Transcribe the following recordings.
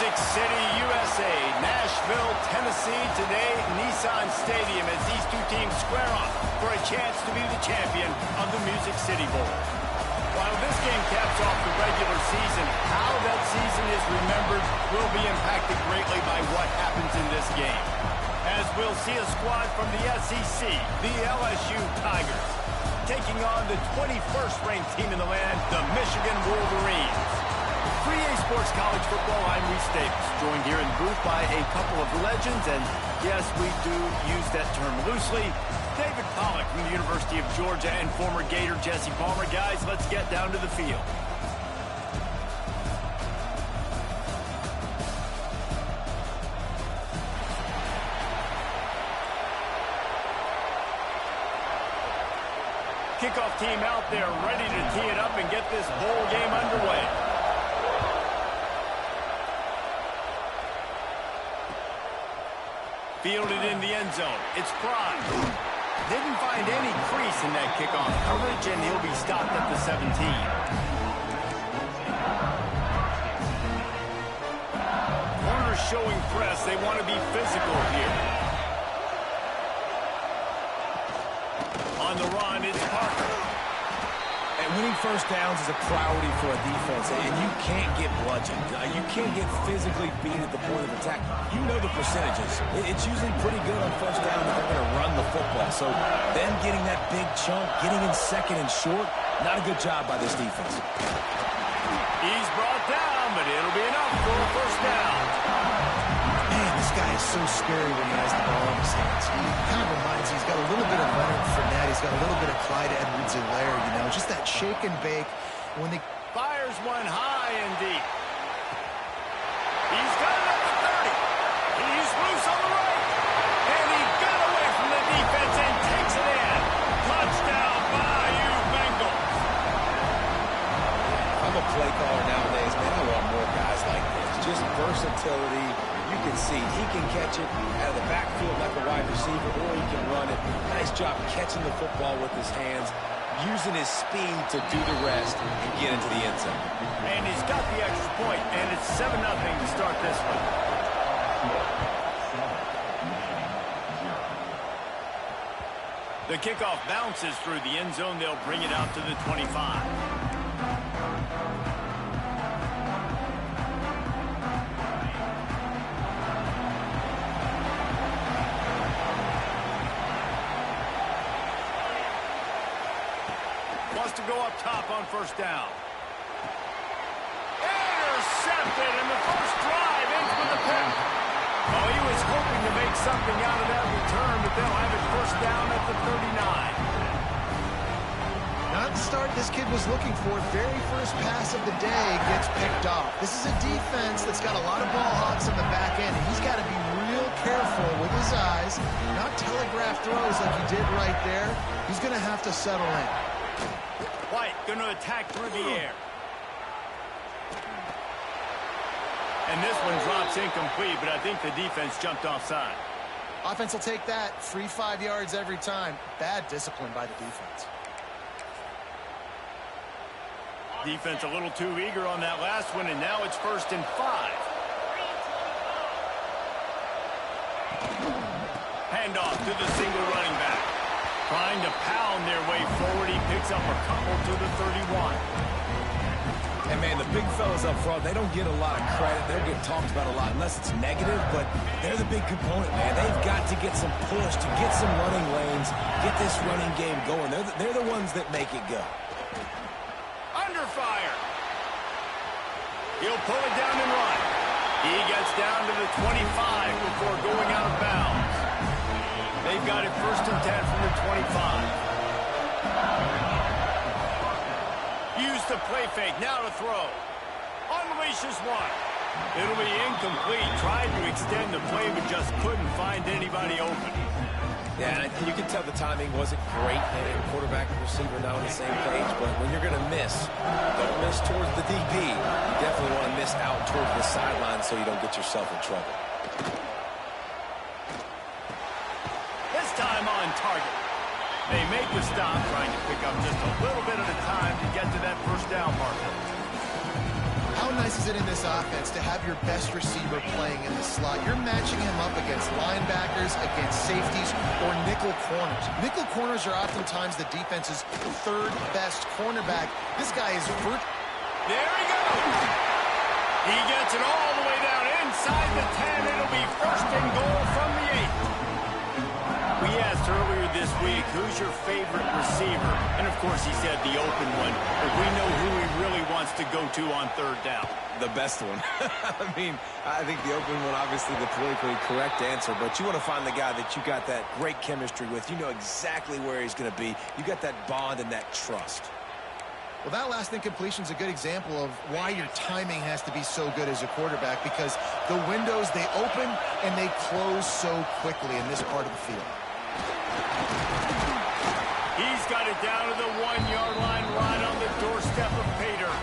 Music City, USA, Nashville, Tennessee. Today, Nissan Stadium as these two teams square off for a chance to be the champion of the Music City Bowl. While this game caps off the regular season, how that season is remembered will be impacted greatly by what happens in this game. As we'll see a squad from the SEC, the LSU Tigers, taking on the 21st ranked team in the land, the Michigan Wolverines. 3A Sports College Football, I'm Reese Davis, joined here in the booth by a couple of legends, and yes, we do use that term loosely. David Pollack from the University of Georgia and former Gator Jesse Palmer. Guys, let's get down to the field. Kickoff team out there ready to tee it up and get this bowl game underway. Fielded in the end zone. It's Prime. Didn't find any crease in that kickoff coverage, and he'll be stopped at the 17. Corners showing press. They want to be physical here. On the run, it's Parker. And winning first downs is a priority for a defense, and you can't get bludgeoned. You can't get physically beat at the point of attack. You know the percentages. It's usually pretty good on first down that they're going to run the football. So them getting that big chunk, getting in second and short, not a good job by this defense. He's brought down, but it'll be enough for a first down. Man, this guy is so scary when he has the ball in his hands. He kind of reminds me, he's got a little bit of Leonard Fournette. He's got a little bit of Clyde Edwards-Helaire, you know, just that shake and bake. When they fires one high and deep. He's got it at the 30. He's loose on the right. And he got away from the defense and takes it in. Touchdown, Bayou Bengals. I'm a play caller nowadays, man. I want more guys like this. Just versatility. You can see he can catch it out of the backfield like a wide receiver, or he can run it. Nice job catching the football with his hands, using his speed to do the rest and get into the end zone. And he's got the extra point, and it's 7-0 to start this one. The kickoff bounces through the end zone. They'll bring it out to the 25. To go up top on first down. Intercepted, and the first drive ends with the pick. Oh, he was hoping to make something out of that return, but they'll have it first down at the 39. Not the start this kid was looking for. Very first pass of the day gets picked off. This is a defense that's got a lot of ball hawks on the back end. He's got to be real careful with his eyes, not telegraph throws like he did right there. He's going to have to settle in. White going to attack through the air. And this one drops incomplete, but I think the defense jumped offside. Offense will take that. Free 5 yards every time. Bad discipline by the defense. Defense a little too eager on that last one, and now it's 1st and 5. Handoff to the single running back. Trying to pound their way forward. He picks up a couple to the 31. And, man, the big fellas up front, they don't get a lot of credit. They don't get talked about a lot unless it's negative, but they're the big component, man. They've got to get some push, to get some running lanes, get this running game going. They're the ones that make it go. Under fire. He'll pull it down and run. He gets down to the 25 before going out of bounds. They've got it 1st and 10 from the 25. Use the play fake, now to throw. Unleashes one. It'll be incomplete. Tried to extend the play, but just couldn't find anybody open. Yeah, and you can tell the timing wasn't great. And quarterback and receiver not on the same page, but when you're going to miss, don't miss towards the DP. You definitely want to miss out towards the sideline so you don't get yourself in trouble. Time on target. They make the stop, trying to pick up just a little bit at a time to get to that first down marker. How How nice is it in this offense to have your best receiver playing in the slot? You're matching him up against linebackers, against safeties, or nickel corners. Nickel corners are oftentimes the defense's third best cornerback. This guy is There he goes. He gets it all the way down inside the 10. It'll be first and goal from the 8. We asked earlier this week, who's your favorite receiver? And, of course, he said the open one. But we know who he really wants to go to on third down. The best one. I mean, I think the open one, obviously the politically correct answer, but you want to find the guy that you got that great chemistry with. You know exactly where he's going to be. You got that bond and that trust. Well, that last incompletion is a good example of why your timing has to be so good as a quarterback, because the windows, they open and they close so quickly in this part of the field. He's got it down to the 1-yard line, right on the doorstep of Pater.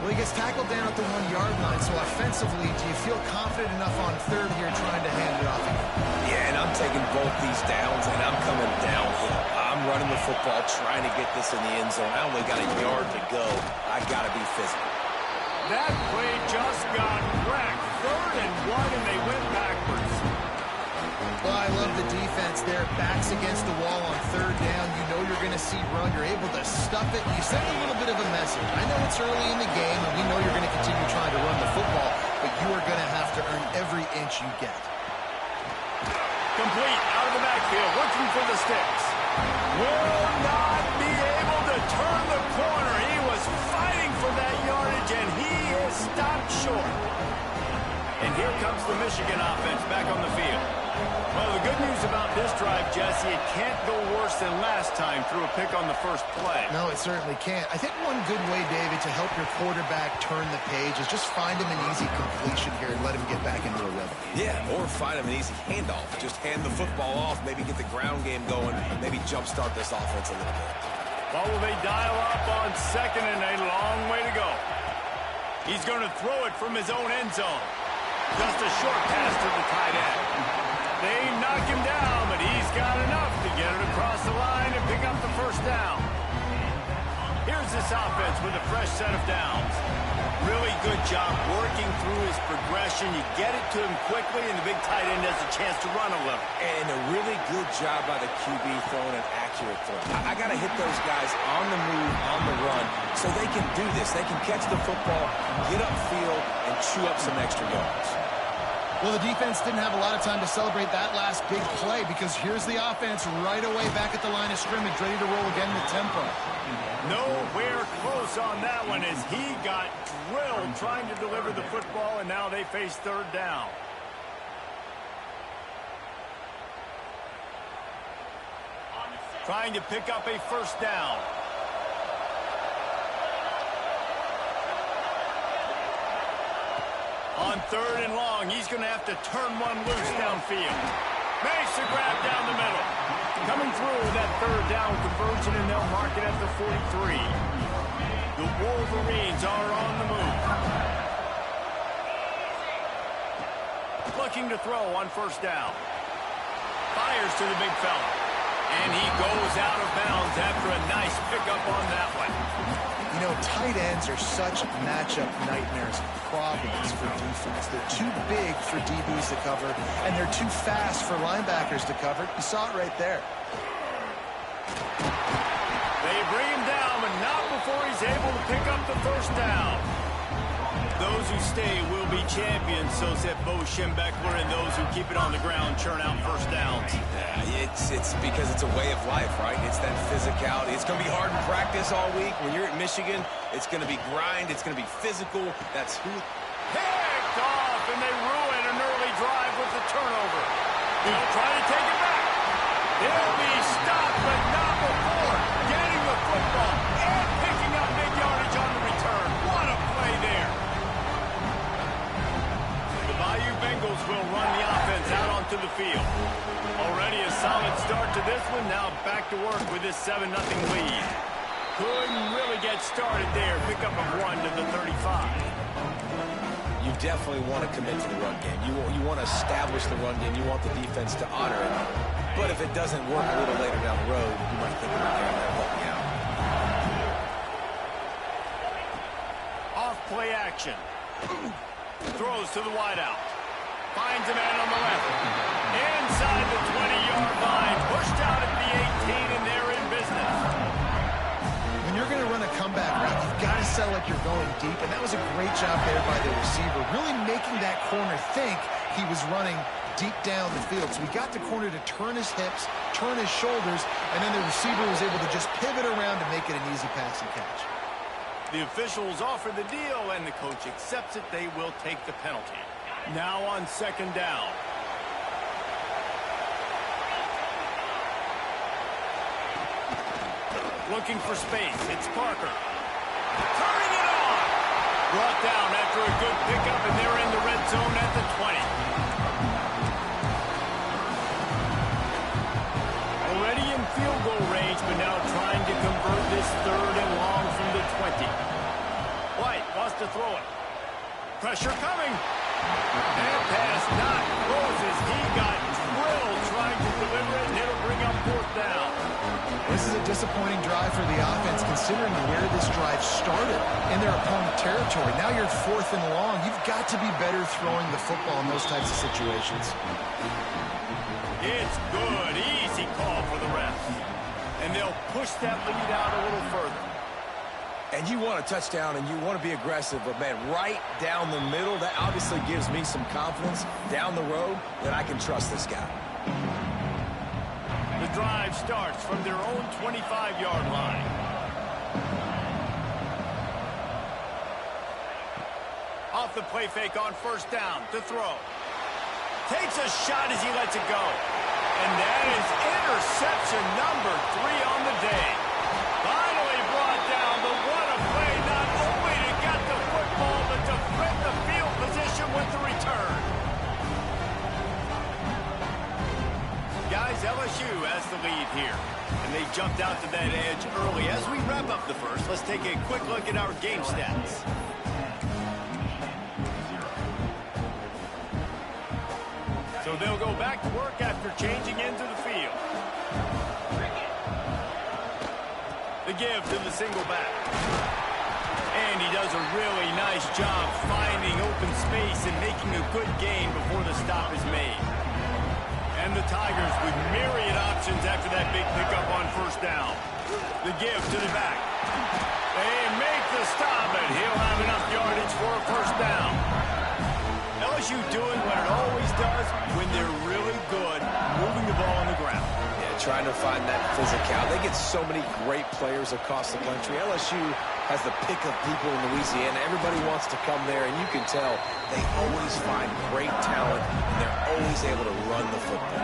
Well, he gets tackled down at the 1-yard line, so offensively, do you feel confident enough on third here trying to hand it off again? Yeah, and I'm taking both these downs, and I'm coming downhill. I'm running the football, trying to get this in the end zone. I only got a yard to go. I got to be physical. That play just got wrecked. 3rd and 1, and they went backwards. Well, I love the defense there. Backs against the wall on third down. You know you're going to see run. You're able to stuff it. You send a little bit of a message. I know it's early in the game, and we know you're going to continue trying to run the football, but you are going to have to earn every inch you get. Complete out of the backfield, looking for the sticks. Will not be able to turn the corner. He was fighting for that yardage, and he is stopped short. And here comes the Michigan offense back on the field. Well, the good news about this drive, Jesse, it can't go worse than last time through a pick on the first play. No, it certainly can't. I think one good way, David, to help your quarterback turn the page is just find him an easy completion here and let him get back into a rhythm. Yeah, or find him an easy handoff. Just hand the football off, maybe get the ground game going, maybe jumpstart this offense a little bit. Well, will they dial up on second and a long way to go? He's going to throw it from his own end zone. Just a short pass to the tight end. They knock him down, but he's got enough to get it across the line and pick up the first down. Here's this offense with a fresh set of downs. Really good job working through his progression. You get it to him quickly, and the big tight end has a chance to run a little. And a really good job by the QB throwing an accurate throw. I got to hit those guys on the move, on the run, so they can do this. They can catch the football, get upfield, and chew up some extra yards. Well, the defense didn't have a lot of time to celebrate that last big play, because here's the offense right away back at the line of scrimmage, ready to roll again with tempo. Nowhere close on that one as he got drilled trying to deliver the football, and now they face third down. Trying to pick up a first down. On third and long, he's going to have to turn one loose downfield. Makes the grab down the middle. Coming through with that third down conversion, and they'll mark it at the 43. The Wolverines are on the move. Looking to throw on first down. Fires to the big fella. And he goes out of bounds after a nice pickup on that one. You know, tight ends are such matchup nightmares and problems for defense. They're too big for DBs to cover, and they're too fast for linebackers to cover. You saw it right there. They bring him down, but not before he's able to pick up the first down. Those who stay will be champions, so said Bo Schembechler, and those who keep it on the ground churn out first downs. Yeah, it's because it's a way of life, right? It's that physicality. It's going to be hard in practice all week. When you're at Michigan, it's going to be grind. It's going to be physical. That's who... Picked off, and they ruin an early drive with the turnover. They'll try to take it back. They'll be stopped, but not before getting the football and picking up big yardage on the return. What a play there. The Bayou Bengals will run the offense out onto the field. Already a solid start to this one. Now back to work with this 7-0 lead. Couldn't really get started there. Pick up a 1 to the 35. You definitely want to commit to the run game. You want to establish the run game. You want the defense to honor it. But if it doesn't work a little later down the road, you might think about helping out. Off play action. Throws to the wideout. Finds a man on the left. Inside the 20-yard line. Pushed out at the 18, and they're in business. When you're going to run a comeback route, you've got to sell like you're going deep, and that was a great job there by the receiver, really making that corner think he was running deep down the field. So we got the corner to turn his hips, turn his shoulders, and then the receiver was able to just pivot around to make it an easy pass and catch. The officials offer the deal, and the coach accepts it. They will take the penalty. Now on second down. Looking for space. It's Parker. Turning it on. Brought down after a good pickup, and they're in the red zone at the 20. Already in field goal range, but now trying to convert this third and long from the 20. White wants to throw it. Pressure coming. And pass not closes. He got drilled trying to deliver it, and it'll bring up fourth down. This is a disappointing drive for the offense, considering where this drive started in their opponent territory. Now you're fourth and long. You've got to be better throwing the football in those types of situations. It's good. Easy call for the refs. And they'll push that lead out a little further. And you want a touchdown, and you want to be aggressive, but, man, right down the middle, that obviously gives me some confidence down the road that I can trust this guy. The drive starts from their own 25-yard line. Off the play fake on first down to throw. Takes a shot as he lets it go. And that is interception number 3 on the day. Finally brought down, but what a play, not only to get the football, but to flip the field position with the return. Guys, LSU has the lead here, and they jumped out to that edge early. As we wrap up the first, let's take a quick look at our game stats. So they'll go back to work after changing into the field. The give to the single back. And he does a really nice job finding open space and making a good gain before the stop is made. And the Tigers with myriad options after that big pickup on first down. The give to the back. They make the stop, and he'll have enough yardage for a first down. LSU doing what it always does when they're really good, moving the ball on the ground. Yeah, trying to find that physicality. They get so many great players across the country. LSU has the pick of people in Louisiana. Everybody wants to come there, and you can tell they always find great talent, and they're always able to run the football.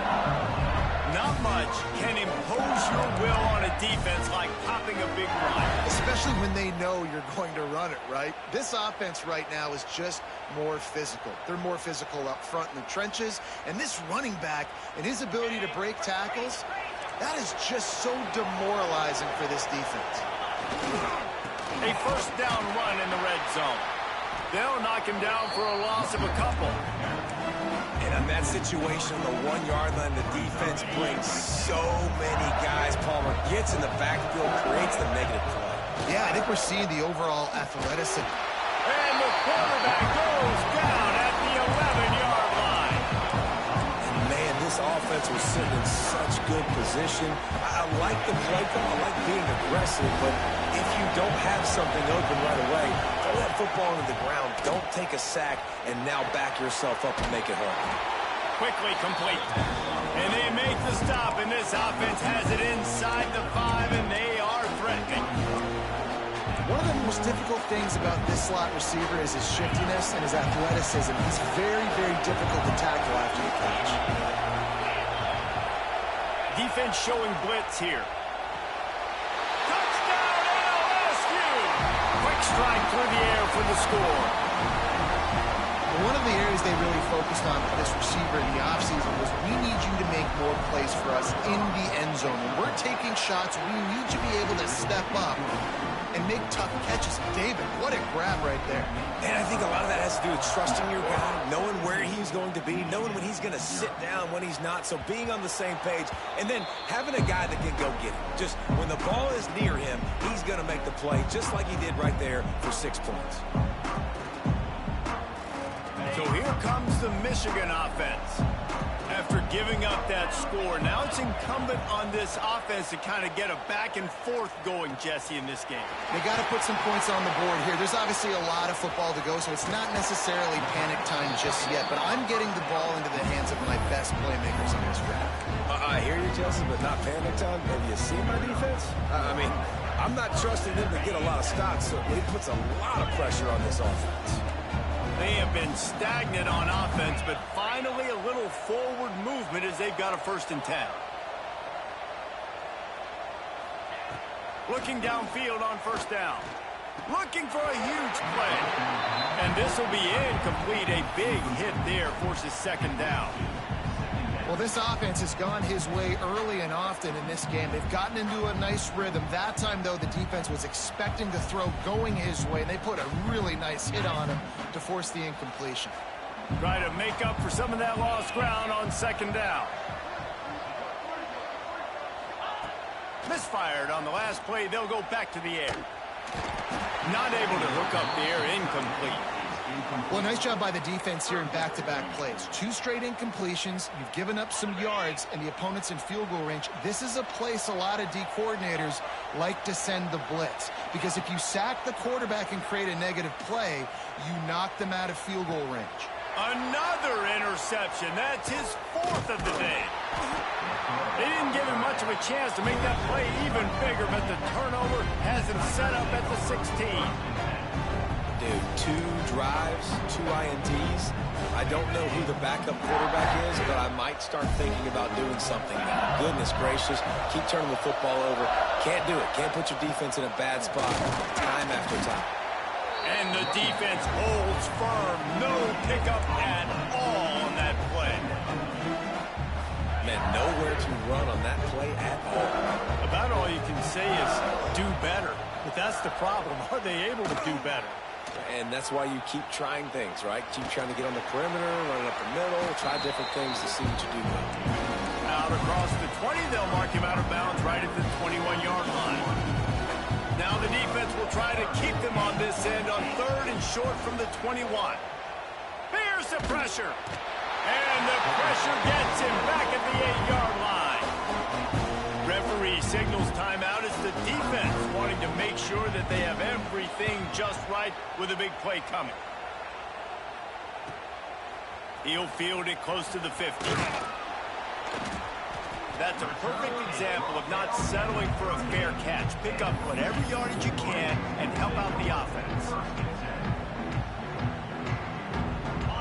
Not much can impose your will on a defense like popping a big run. Especially when they know you're going to run it, right? This offense right now is just more physical. They're more physical up front in the trenches. And this running back and his ability to break tackles, that is just so demoralizing for this defense. A first down run in the red zone. They'll knock him down for a loss of a couple. And in that situation, on the 1-yard line, the defense brings so many guys. Palmer gets in the backfield, creates the negative play. Yeah, I think we're seeing the overall athleticism. And the quarterback goes down at the 11-yard line. And, man, this offense was sitting in such good position. I like the play call. I like being aggressive, but if you don't have something open right away, throw that football into the ground. Don't take a sack and now back yourself up and make it hard. Quickly complete. And they make the stop, and this offense has it inside the 5, and they are threatening. One of the most difficult things about this slot receiver is his shiftiness and his athleticism. He's very, very difficult to tackle after the catch. Defense showing blitz here. Touchdown, LSU! Quick strike through the air for the score. One of the areas they really focused on for this receiver in the offseason was we need you to make more plays for us in the end zone. When we're taking shots, we need you to be able to step up and make tough catches. David, what a grab right there. And I think a lot of that has to do with trusting your guy, knowing where he's going to be, knowing when he's going to sit down, when he's not. So being on the same page, and then having a guy that can go get it. Just when the ball is near him, he's going to make the play, just like he did right there for 6 points. So here comes the Michigan offense. After giving up that score, now it's incumbent on this offense to kind of get a back and forth going, Jesse, in this game. They got to put some points on the board here. There's obviously a lot of football to go, so it's not necessarily panic time just yet, but I'm getting the ball into the hands of my best playmakers in this draft. I hear you, Jesse, but not panic time. Have you seen my defense? I mean, I'm not trusting them to get a lot of stops, so it puts a lot of pressure on this offense. They have been stagnant on offense, but finally a little forward movement as they've got a 1st and 10. Looking downfield on 1st down. Looking for a huge play. And this will be incomplete. A big hit there forces 2nd down. Well, this offense has gone his way early and often in this game. They've gotten into a nice rhythm. That time, though, the defense was expecting to throw going his way. They put a really nice hit on him to force the incompletion. Try to make up for some of that lost ground on 2nd down. Misfired on the last play. They'll go back to the air. Not able to hook up there. Incomplete. Well, nice job by the defense here in back-to-back plays. 2 straight incompletions. You've given up some yards, and the opponent's in field goal range. This is a place a lot of D coordinators like to send the blitz, because if you sack the quarterback and create a negative play, you knock them out of field goal range. Another interception. That's his 4th of the day. They didn't give him much of a chance to make that play even bigger, but the turnover has him set up at the 16. Dude, 2 drives, 2 INTs. I don't know who the backup quarterback is, but I might start thinking about doing something now. Goodness gracious, keep turning the football over. Can't do it. Can't put your defense in a bad spot time after time. And the defense holds firm. No pickup at all on that play. Man, nowhere to run on that play at all. About all you can say is do better. But that's the problem. Are they able to do better? And that's why you keep trying things, right? Keep trying to get on the perimeter, run it up the middle, try different things to see what you do well. Out across the 20, they'll mark him out of bounds right at the 21-yard line. Now the defense will try to keep them on this end on 3rd and short from the 21. Here's the pressure. And the pressure gets him back at the 8-yard line. Referee signals timeout as the defense wanting to make sure that they have everything just right with a big play coming. He'll field it close to the 50. That's a perfect example of not settling for a fair catch. Pick up whatever yardage you can and help out the offense.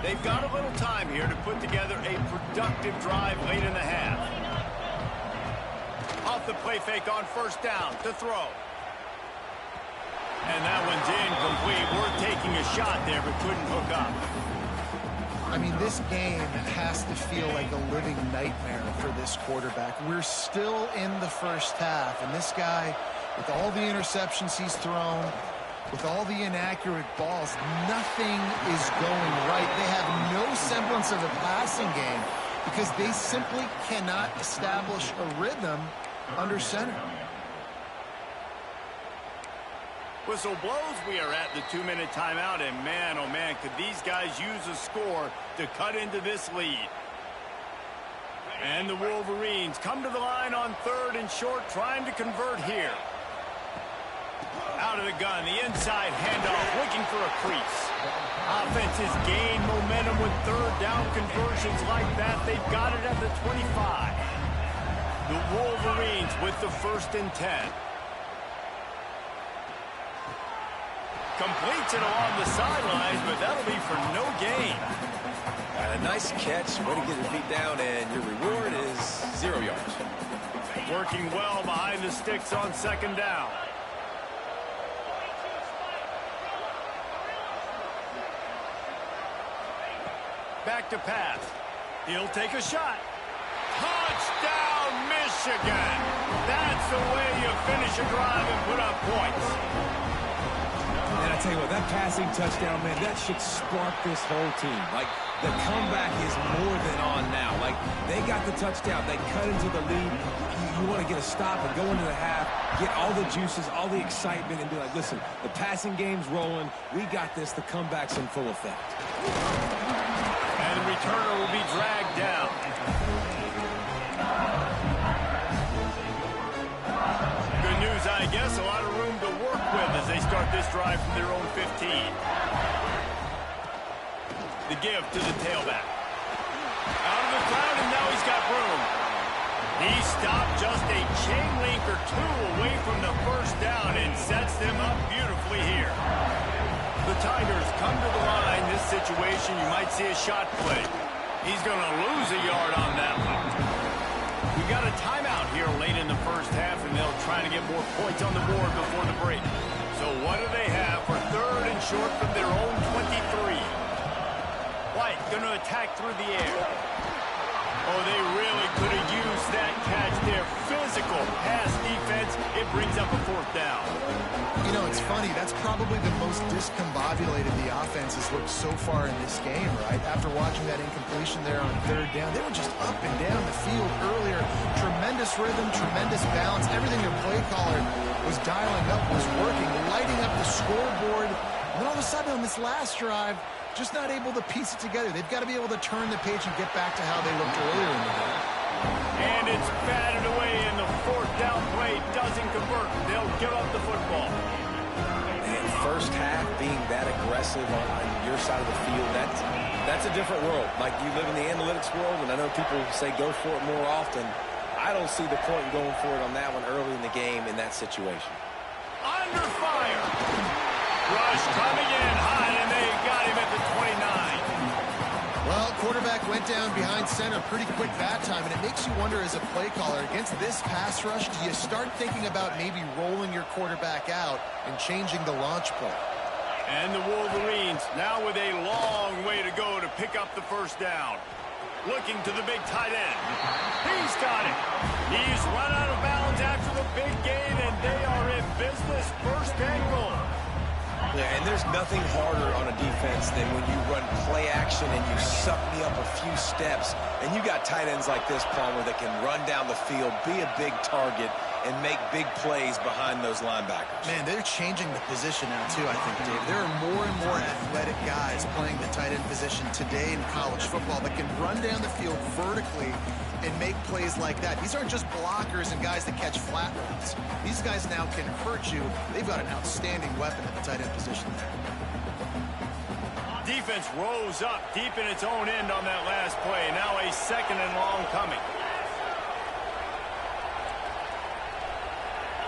They've got a little time here to put together a productive drive late in the half. Off the play fake on 1st down to throw. And that one's incomplete. Worth taking a shot there, but couldn't hook up. I mean, this game has to feel like a living nightmare for this quarterback. We're still in the 1st half, and this guy, with all the interceptions he's thrown, with all the inaccurate balls, nothing is going right. They have no semblance of a passing game because they simply cannot establish a rhythm under center. Whistle blows. We are at the 2-minute timeout, and man, oh man, could these guys use a score to cut into this lead. And the Wolverines come to the line on 3rd and short, trying to convert here. Out of the gun, the inside handoff, looking for a crease. Offenses gain momentum with 3rd down conversions like that. They've got it at the 25. The Wolverines with the 1st and 10. Completes it along the sidelines, but that'll be for no gain. A nice catch, way to get your feet down, and your reward is 0 yards. Working well behind the sticks on 2nd down. Back to pass. He'll take a shot. Touchdown, Michigan! That's the way you finish a drive and put up points. And I tell you what, that passing touchdown, man, that should spark this whole team. Like, the comeback is more than on now. Like, they got the touchdown. They cut into the lead. You want to get a stop and go into the half, get all the juices, all the excitement, and be like, listen, the passing game's rolling. We got this. The comeback's in full effect. And the returner will be dragged down. Good news, I guess. A lot of room to work with as they start this drive from their own 15. The give to the tailback. Out of the crowd, and now he's got room. He stopped just a chain link or two away from the first down and sets them up beautifully here. The Tigers come to the line. This situation, you might see a shot play. He's going to lose a yard on that one. We got a timeout here late in the first half, and they'll try to get more points on the board before the break. So what do they have for third and short from their own 23? White going to attack through the air. Oh, they really could have used that catch there. Physical pass defense. It brings up a fourth down. You know, it's funny. That's probably the most discombobulated the offense has looked so far in this game, right? After watching that incompletion there on third down, they were just up and down the field earlier. Tremendous rhythm, tremendous balance. Everything their play caller was dialing up was working, lighting up the scoreboard. And then all of a sudden on this last drive, just not able to piece it together. They've got to be able to turn the page and get back to how they looked earlier in the game. And it's batted away, and the fourth down play doesn't convert. They'll give up the football. And first half being that aggressive on your side of the field, that's a different world. Like, you live in the analytics world, and I know people say go for it more often. I don't see the point in going for it on that one early in the game in that situation. Under fire. Rush coming in high, and they got him at the 29. Well, quarterback went down behind center pretty quick that time, and it makes you wonder as a play caller, against this pass rush, do you start thinking about maybe rolling your quarterback out and changing the launch play? And the Wolverines now with a long way to go to pick up the first down. Looking to the big tight end. He's got it. He's run out of bounds after the big gain, and they are in business. First and goal. Yeah, and there's nothing harder on a defense than when you run play action and you suck me up a few steps, and you got tight ends like this, Palmer, that can run down the field, be a big target, and make big plays behind those linebackers. Man, they're changing the position now, too, I think, Dave. There are more and more athletic guys playing the tight end position today in college football that can run down the field vertically and make plays like that. These aren't just blockers and guys that catch flat routes. These guys now can hurt you. They've got an outstanding weapon at the tight end position there. Defense rose up deep in its own end on that last play. Now a second and long coming.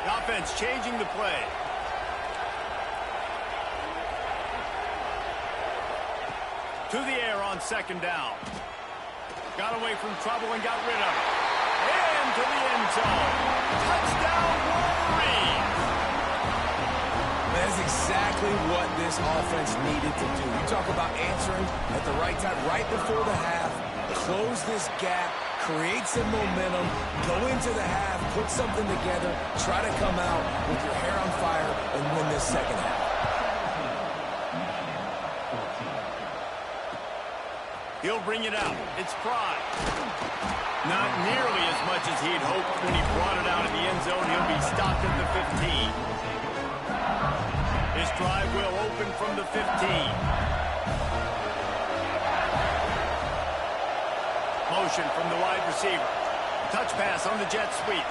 The offense changing the play. To the air on second down. Got away from trouble and got rid of it. And to the end zone. Touchdown, Wolverines! That's exactly what this offense needed to do. You talk about answering at the right time, right before the half, close this gap, create some momentum, go into the half, put something together, try to come out with your hair on fire and win this second half. He'll bring it out. It's Pride. Not nearly as much as he'd hoped when he brought it out in the end zone. He'll be stopped at the 15. His drive will open from the 15. Motion from the wide receiver. Touch pass on the jet sweep.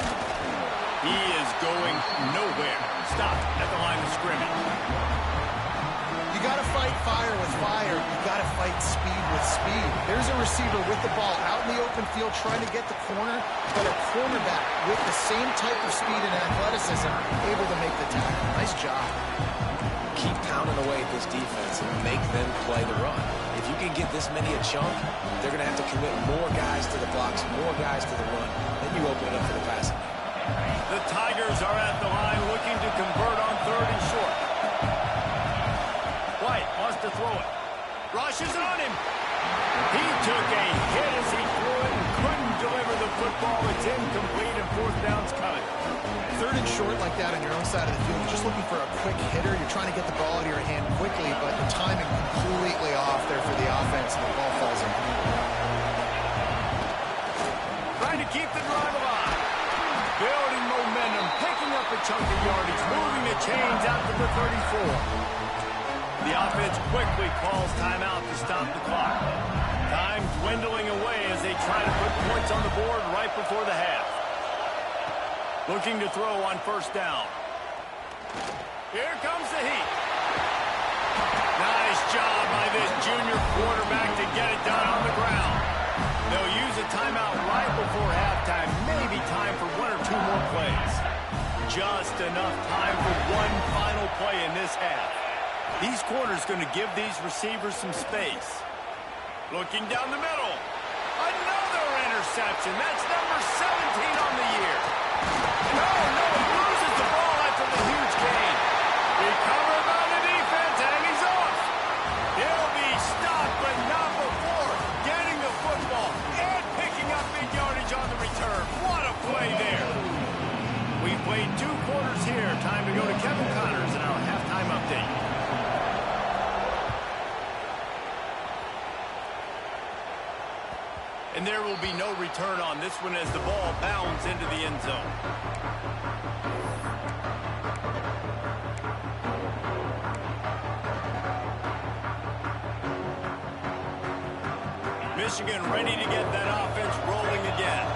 He is going nowhere. Stop at the line of scrimmage. You got to fight fire with fire. You got to fight speed with speed. There's a receiver with the ball out in the open field trying to get the corner, but a cornerback with the same type of speed and athleticism able to make the tackle. Nice job. Keep pounding away at this defense and make them play the run. If you can get this many a chunk, they're going to have to commit more guys to the blocks, more guys to the run. Then you open it up for the passing. The Tigers are at the line looking to convert on third and short. White wants to throw it. Rush is on him. He took a hit as he threw it and couldn't deliver the ball. It's incomplete, and fourth down's coming. Third and short like that on your own side of the field. You're just looking for a quick hitter. You're trying to get the ball out of your hand quickly, but the timing completely off there for the offense, and the ball falls in. Trying to keep the drive alive. Building momentum, picking up a chunk of yardage, moving the chains out to the 34. The offense quickly calls timeout to stop the clock. Time dwindling away as they try to put points on the board right before the half. Looking to throw on first down. Here comes the heat. Nice job by this junior quarterback to get it done on the ground. They'll use a timeout right before halftime. Maybe time for one or two more plays. Just enough time for one final play in this half. These corners going to give these receivers some space. Looking down the middle. Another interception. That's number 17 on the year. No, he loses the ball after the huge gain. Recovered by the defense, and he's off. He'll be stopped, but not before getting the football and picking up big yardage on the return. What a play there. We've played 2 quarters here. Time to go to Kevin Connors in our halftime update. And there will be no return on this one as the ball bounds into the end zone. Michigan ready to get that offense rolling again.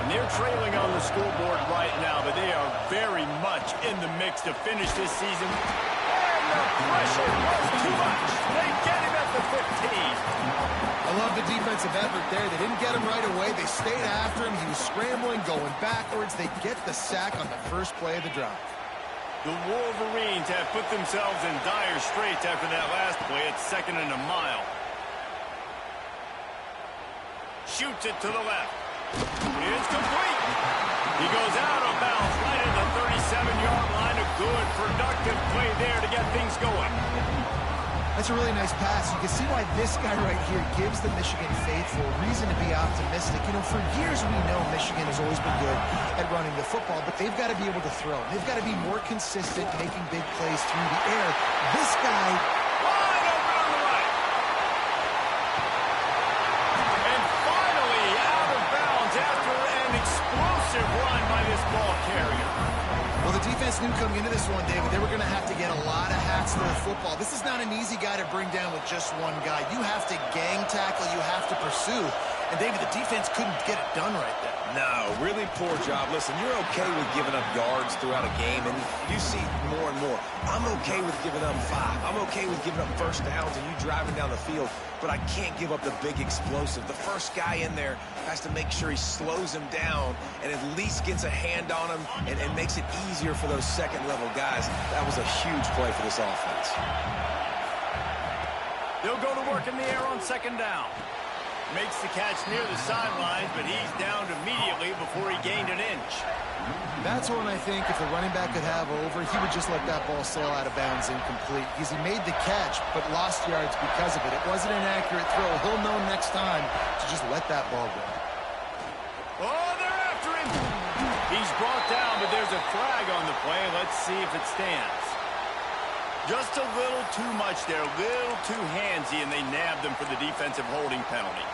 And they're trailing on the scoreboard right now, but they are very much in the mix to finish this season. And the pressure was too much. They get him at the 15. I love the defensive effort there. They didn't get him right away. They stayed after him. He was scrambling, going backwards. They get the sack on the first play of the drive. The Wolverines have put themselves in dire straits after that last play. It's 2nd and a mile. Shoots it to the left. It's complete. He goes out of bounds right at the 37-yard line. A good, productive play there to get things going. That's a really nice pass. You can see why this guy right here gives the Michigan faithful reason to be optimistic. You know, for years we know Michigan has always been good at running the football, but they've got to be able to throw. They've got to be more consistent making big plays through the air. This guy... wide open on the right. And finally out of bounds after an explosive run by this ball carrier. Well, the defense knew coming into this one, David, they were going to have to get a lot of hats to the football. This is not an easy guy to bring down with just one guy. You have to gang tackle. You have to pursue. And, David, the defense couldn't get it done right there. No, really poor job. Listen, you're okay with giving up yards throughout a game, and you see more and more. I'm okay with giving up 5. I'm okay with giving up first downs and you driving down the field, but I can't give up the big explosive. The first guy in there has to make sure he slows him down and at least gets a hand on him and makes it easier for those second-level guys. That was a huge play for this offense. They'll go to work in the air on 2nd down. Makes the catch near the sidelines, but he's downed immediately before he gained an inch. That's one I think if the running back could have over, he would just let that ball sail out of bounds incomplete. Because he made the catch, but lost yards because of it. It wasn't an accurate throw. He'll know next time to just let that ball go. Oh, they're after him. He's brought down, but there's a flag on the play. Let's see if it stands. Just a little too much there, a little too handsy, and they nabbed him for the defensive holding penalty.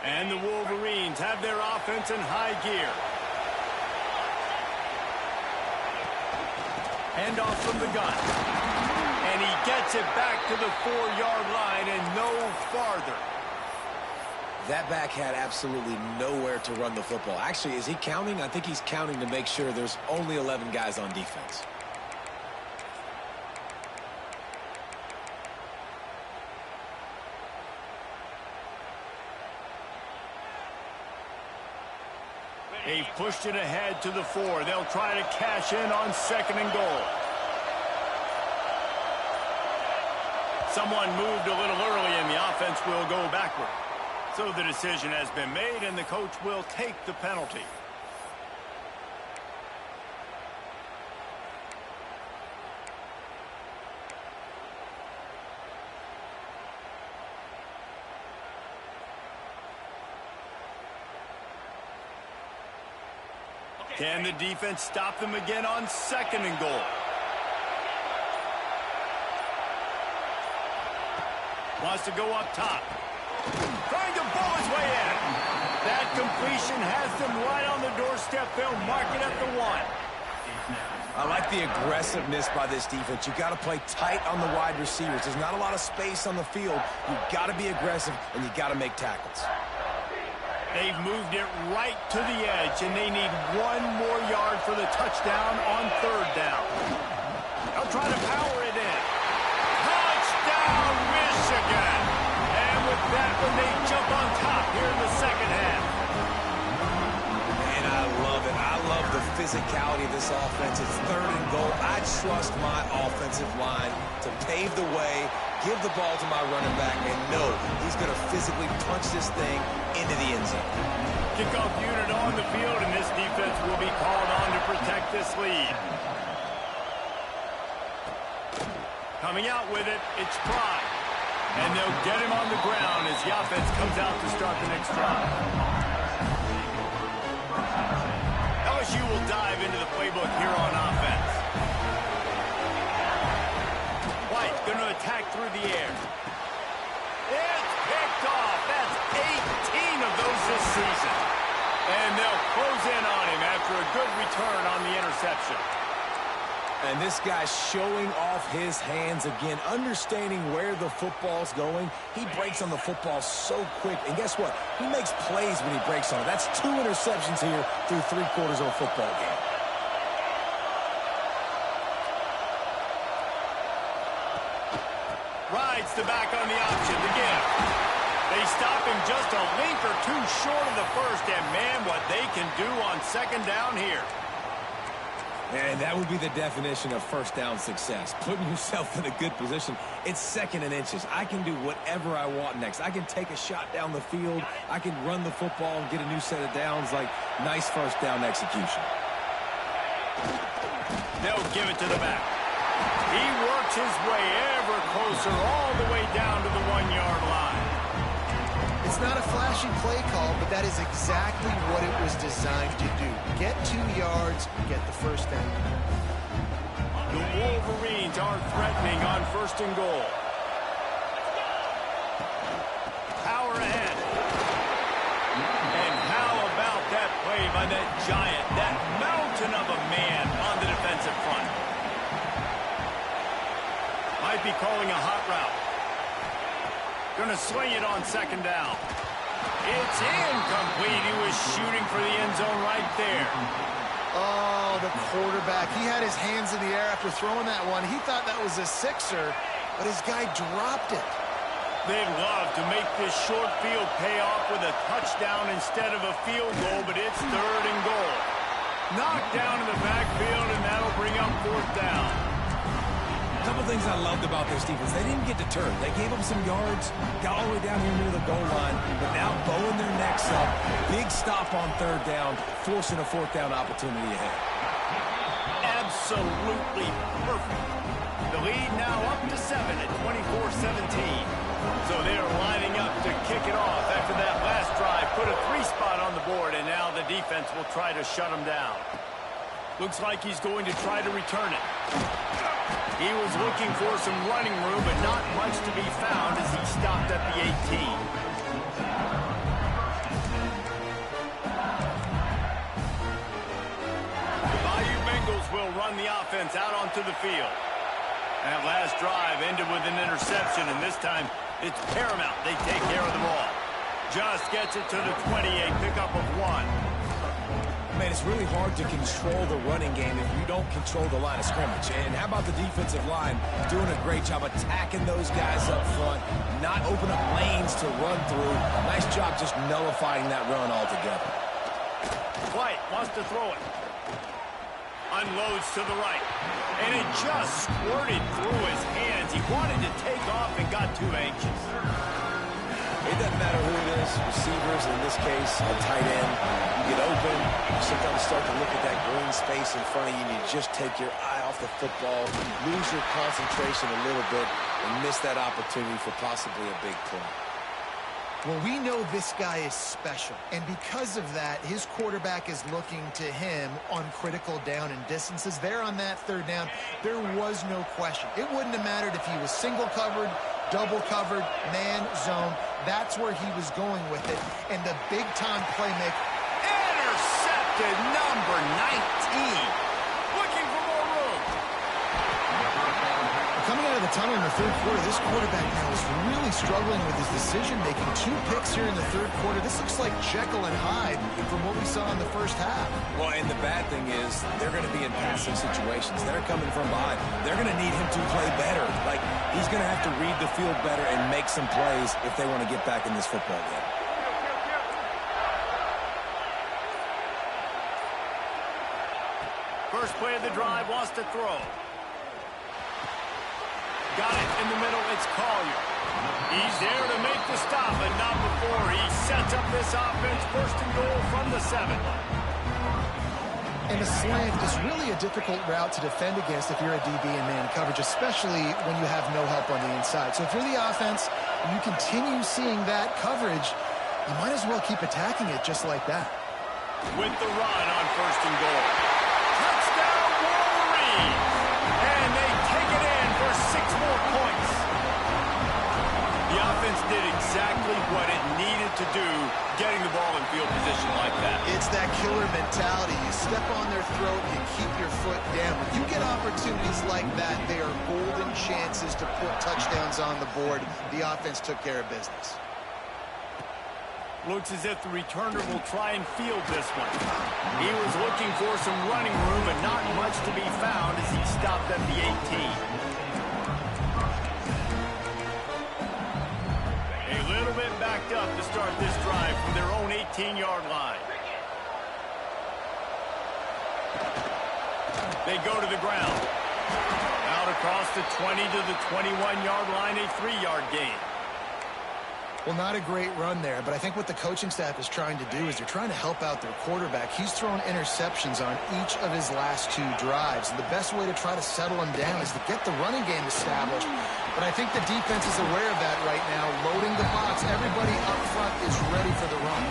And the Wolverines have their offense in high gear. Handoff from the gun. And he gets it back to the 4-yard line and no farther. That back had absolutely nowhere to run the football. Actually, is he counting? I think he's counting to make sure there's only 11 guys on defense. They've pushed it ahead to the 4. They'll try to cash in on 2nd and goal. Someone moved a little early and the offense will go backward. So the decision has been made and the coach will take the penalty. Can the defense stop them again on 2nd and goal? Wants to go up top. Trying to bowl his way in. That completion has them right on the doorstep. They'll mark it at the 1. I like the aggressiveness by this defense. You got to play tight on the wide receivers. There's not a lot of space on the field. You got to be aggressive, and you got to make tackles. They've moved it right to the edge, and they need 1 more yard for the touchdown on 3rd down. They'll try to power it in. Touchdown, Michigan! And with that one, they jump on top here in the 2nd half. And I love it. I love the physicality of this offense. It's 3rd and goal. I trust my offensive line to pave the way, give the ball to my running back, and know he's going to physically punch this thing into the end zone. Kickoff unit on the field, and this defense will be called on to protect this lead. Coming out with it, it's Pride. And they'll get him on the ground as the offense comes out to start the next drive. LSU will dive into the playbook here on offense. White going to attack through the air. It's picked off. That's 18 of those this season. And they'll close in on him after a good return on the interception. And this guy's showing off his hands again, understanding where the football's going. He breaks on the football so quick. And guess what? He makes plays when he breaks on it. That's 2 interceptions here through 3/4 of a football game. Rides the back on the option to give. They stop him just a link or 2 short of the first. And, man, what they can do on 2nd down here. And that would be the definition of 1st down success. Putting yourself in a good position. It's 2nd and inches. I can do whatever I want next. I can take a shot down the field. I can run the football and get a new set of downs. Like, nice 1st down execution. They'll give it to the back. He works his way ever closer all the way down to the 1-yard line. It's not a flashy play call, but that is exactly what it was designed to do. Get 2 yards, get the 1st down. The Wolverines are threatening on 1st and goal. Power ahead. And how about that play by that giant, that mountain of a man on the defensive front? Might be calling a hot route. Going to swing it on 2nd down. It's incomplete. He was shooting for the end zone right there. Oh, the quarterback. He had his hands in the air after throwing that one. He thought that was a 6er, but his guy dropped it. They'd love to make this short field pay off with a touchdown instead of a field goal, but it's 3rd and goal. Knocked down in the backfield, and that'll bring up 4th down. A couple things I loved about this defense. They didn't get deterred. They gave up some yards, got all the way down here near the goal line, but now bowing their necks up. Big stop on 3rd down, forcing a 4th down opportunity ahead. Absolutely perfect. The lead now up to 7 at 24-17. So they're lining up to kick it off after that last drive. Put a 3-spot on the board, and now the defense will try to shut them down. Looks like he's going to try to return it. He was looking for some running room, but not much to be found as he stopped at the 18. The Bayou Bengals will run the offense out onto the field. That last drive ended with an interception, and this time it's paramount they take care of the ball. Just gets it to the 28, pickup of 1. Man, it's really hard to control the running game if you don't control the line of scrimmage. And how about the defensive line doing a great job attacking those guys up front, not open up lanes to run through. Nice job just nullifying that run altogether. White wants to throw it. Unloads to the right. And it just squirted through his hands. He wanted to take off and got too anxious. It doesn't matter who it is, receivers, in this case, a tight end. You get open, you sometimes start to look at that green space in front of you, and you just take your eye off the football, lose your concentration a little bit, and miss that opportunity for possibly a big play. Well, we know this guy is special, and because of that, his quarterback is looking to him on critical down and distances. There on that third down, there was no question. It wouldn't have mattered if he was single covered, double covered, man, zone. That's where he was going with it, and the big-time playmaker. Intercepted, number 19. Looking for more room. Coming out of the tunnel in the third quarter, this quarterback now is really struggling with his decision-making. 2 picks here in the third quarter. This looks like Jekyll and Hyde from what we saw in the first half. Well, and the bad thing is they're going to be in passing situations. They're coming from behind. They're going to need him to play better. Like, he's going to have to read the field better and make some plays if they want to get back in this football game. First play of the drive, wants to throw. Got it in the middle, it's Collier. He's there to make the stop, but not before he sets up this offense. First and goal from the 7. And the slant is really a difficult route to defend against if you're a DB in man coverage, especially when you have no help on the inside. So if you're the offense and you continue seeing that coverage, you might as well keep attacking it just like that. With the run on first and goal. Touchdown, Wolverine! And they take it in for 6 more points. The offense did exactly what it needed to do, getting the ball in field position like that. It's that killer mentality. You step on their throat, you keep your foot down. When you get opportunities like that, they are golden chances to put touchdowns on the board. The offense took care of business. Looks as if the returner will try and field this one. He was looking for some running room, but not much to be found as he stopped at the 18. A little bit backed up to start this drive from their own 18-yard line. They go to the ground. Out across the 20 to the 21-yard line, a 3-yard gain. Well, not a great run there, but I think what the coaching staff is trying to do is they're trying to help out their quarterback. He's thrown interceptions on each of his last 2 drives, and the best way to try to settle him down is to get the running game established. But I think the defense is aware of that right now, loading the box. Everybody up front is ready for the run.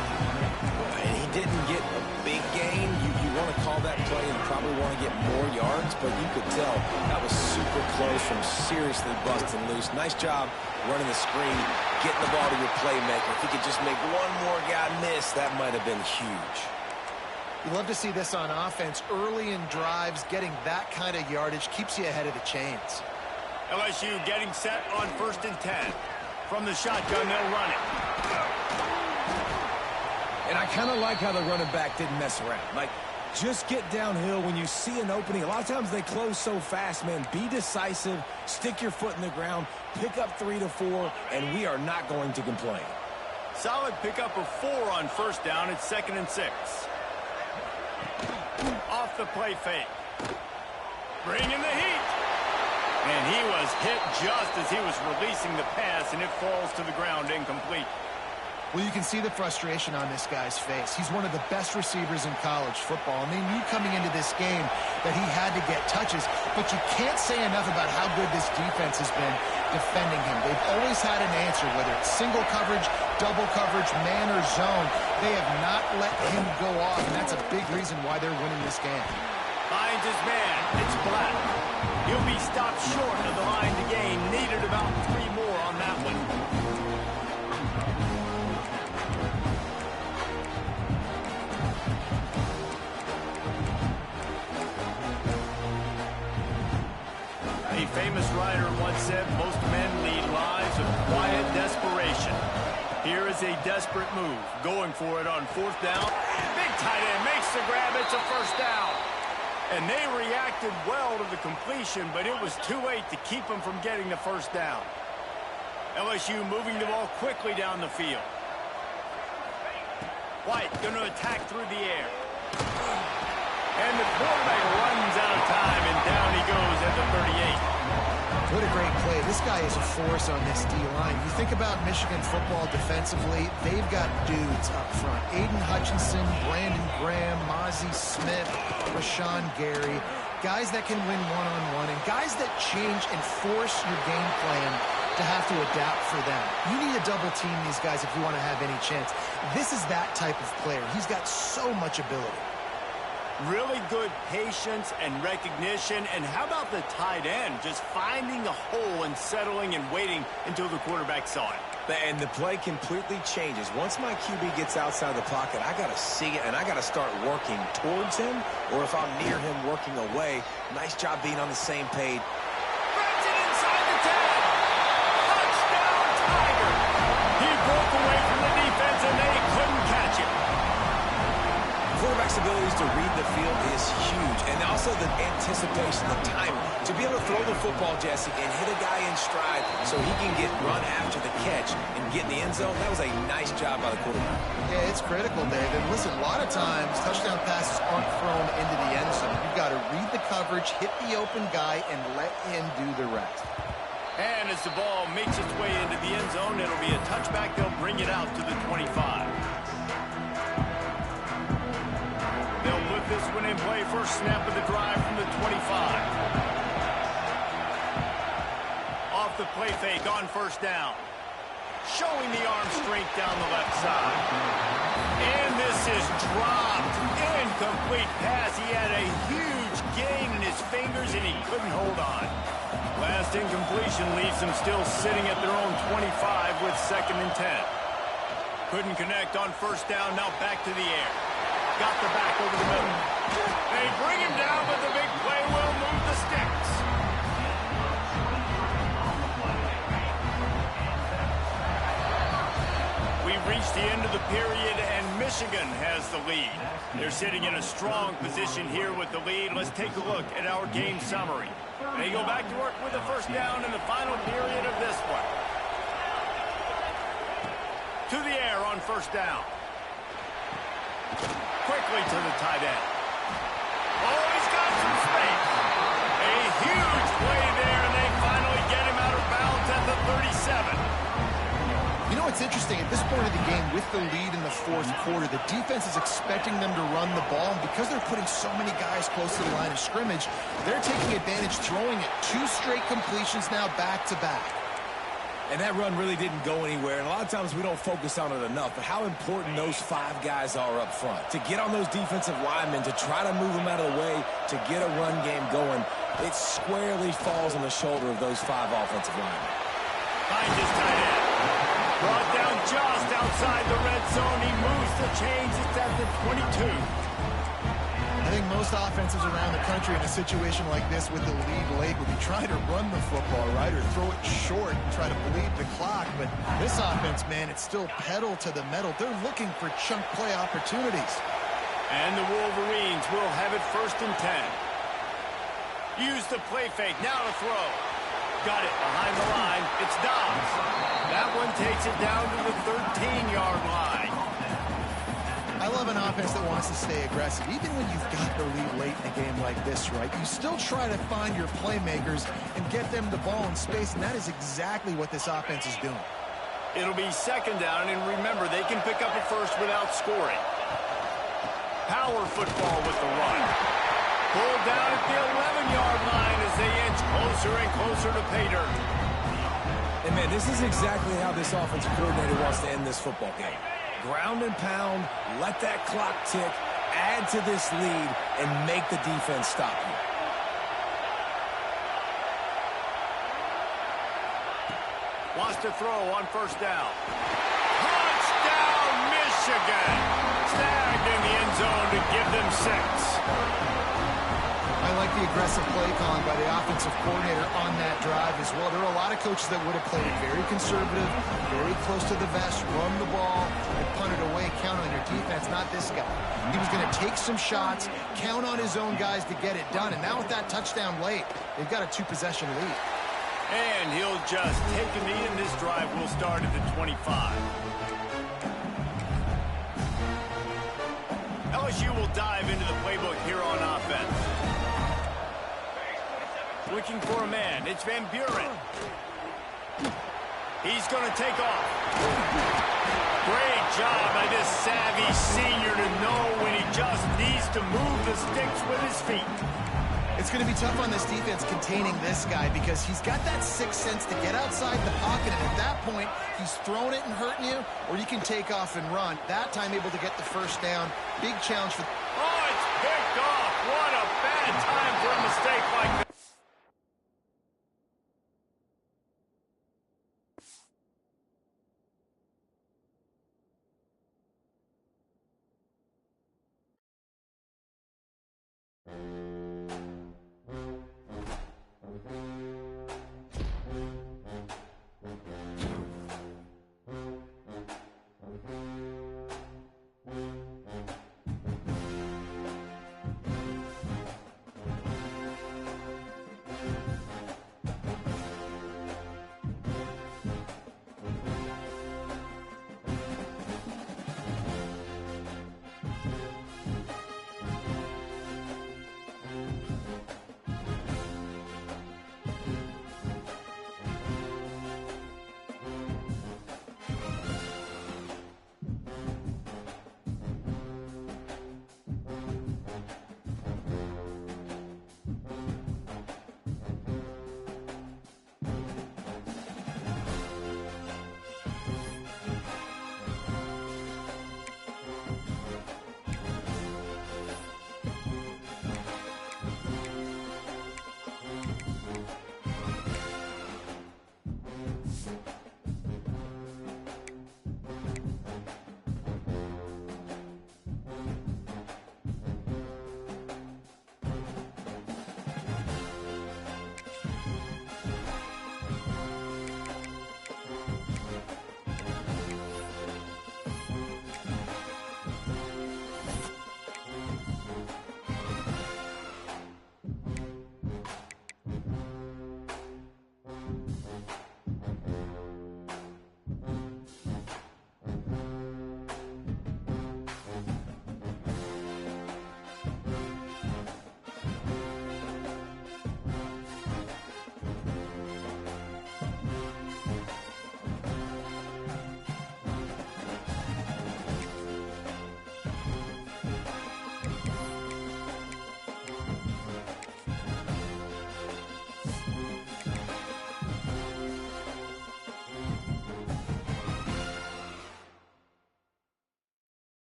And he didn't get a big gain. You want to call that play and probably want to get more yards, but you could tell that was super close from seriously busting loose. Nice job running the screen, getting the ball to your playmaker. If he could just make one more guy miss, that might have been huge. You love to see this on offense. Early in drives, getting that kind of yardage keeps you ahead of the chains. LSU getting set on first and 10. From the shotgun, they'll run it. And I kind of like how the running back didn't mess around. Like, just get downhill when you see an opening. A lot of times they close so fast, man. Be decisive, stick your foot in the ground, pick up 3 to 4, and we are not going to complain. Solid pickup of 4 on first down. It's 2nd and 6. Off the play fake. Bringing the heat. And he was hit just as he was releasing the pass, and it falls to the ground incomplete. Well, you can see the frustration on this guy's face. He's one of the best receivers in college football, and they knew coming into this game that he had to get touches, but you can't say enough about how good this defense has been defending him. They've always had an answer, whether it's single coverage, double coverage, man or zone. They have not let him go off, and that's a big reason why they're winning this game. Finds his man. It's Black. He'll be stopped short of the line to gain. Needed about 3 more on that one. A famous writer once said, most men lead lives of quiet desperation. Here is a desperate move, going for it on 4th down. Big tight end makes the grab, it's a first down. And they reacted well to the completion, but it was too late to keep them from getting the first down. LSU moving the ball quickly down the field. White going to attack through the air. And the quarterback runs out of time, and down he goes at the 38. What a great play. This guy is a force on this D-line. You think about Michigan football defensively, they've got dudes up front. Aiden Hutchinson, Brandon Graham, Mozzie Smith, Rashawn Gary. Guys that can win one-on-one and guys that change and force your game plan to have to adapt for them. You need to double team these guys if you want to have any chance. This is that type of player. He's got so much ability. Really good patience and recognition. And how about the tight end? Just finding a hole and settling and waiting until the quarterback saw it. And the play completely changes. Once my QB gets outside the pocket, I got to see it, and I got to start working towards him, or if I'm near him, working away. Nice job being on the same page. Threads it inside the 10. Touchdown, Tiger. He broke away from the defense, and they couldn't catch him. Quarterback's abilities to read the field is huge, and also the anticipation, the timing. To be able to throw the football, Jesse, and hit a guy in stride so he can get run after the catch and get in the end zone, that was a nice job by the quarterback. Yeah, it's critical, David. Listen, a lot of times touchdown passes aren't thrown into the end zone. You've got to read the coverage, hit the open guy, and let him do the rest. And as the ball makes its way into the end zone, it'll be a touchback. They'll bring it out to the 25. They'll put this one in play. First snap of the drive from the 25. Off the play fake on first down. Showing the arm strength down the left side. And this is dropped. Incomplete pass. He had a huge gain in his fingers, and he couldn't hold on. Last incompletion leaves them still sitting at their own 25 with 2nd and 10. Couldn't connect on first down. Now back to the air. Got the back over the middle. They bring him down, but the big play will move the sticks. We've reached the end of the period, and Michigan has the lead. They're sitting in a strong position here with the lead. Let's take a look at our game summary. They go back to work with the first down in the final period of this one. To the air on first down. Quickly to the tight end. Oh, he's got some space. A huge play there, and they finally get him out of bounds at the 37. You know what's interesting? At this point of the game, with the lead in the 4th quarter, the defense is expecting them to run the ball. And because they're putting so many guys close to the line of scrimmage, they're taking advantage, throwing it. 2 straight completions now back-to-back. And that run really didn't go anywhere. And a lot of times we don't focus on it enough. But how important those 5 guys are up front. To get on those defensive linemen, to try to move them out of the way, to get a run game going, it squarely falls on the shoulder of those 5 offensive linemen. Finds his tight end. Brought down just outside the red zone. He moves the chains. It's at the 22. I think most offenses around the country in a situation like this with the lead late would be trying to run the football, right, or throw it short and try to bleed the clock. But this offense, man, it's still pedal to the metal. They're looking for chunk play opportunities. And the Wolverines will have it 1st and 10. Use the play fake. Now to throw. Got it behind the line. It's Dobbs. That one takes it down to the 13-yard line. I love an offense that wants to stay aggressive. Even when you've got the lead late in a game like this, right, you still try to find your playmakers and get them the ball in space, and that is exactly what this offense is doing. It'll be 2nd down, and remember, they can pick up a first without scoring. Power football with the run. Pulled down at the 11-yard line as they inch closer and closer to pay dirt. And, man, this is exactly how this offensive coordinator wants to end this football game. Ground and pound, let that clock tick, add to this lead, and make the defense stop you. Wants to throw on first down. Touchdown, Michigan! Snagged in the end zone to give them 6. I like the aggressive play calling by the offensive coordinator on that drive as well. There are a lot of coaches that would have played very conservative, very close to the vest, run the ball, and punt it away, count on your defense, not this guy. He was going to take some shots, count on his own guys to get it done, and now with that touchdown late, they've got a 2-possession lead. And he'll just take a knee, and this drive will start at the 25. LSU will dive into the playbook here on offense. Looking for a man. It's Van Buren. He's going to take off. Great job by this savvy senior to know when he just needs to move the sticks with his feet. It's going to be tough on this defense containing this guy because he's got that sixth sense to get outside the pocket, and at that point, he's throwing it and hurting you, or you can take off and run. That time able to get the first down. Big challenge for... Oh, it's picked off. What a bad time for a mistake like that.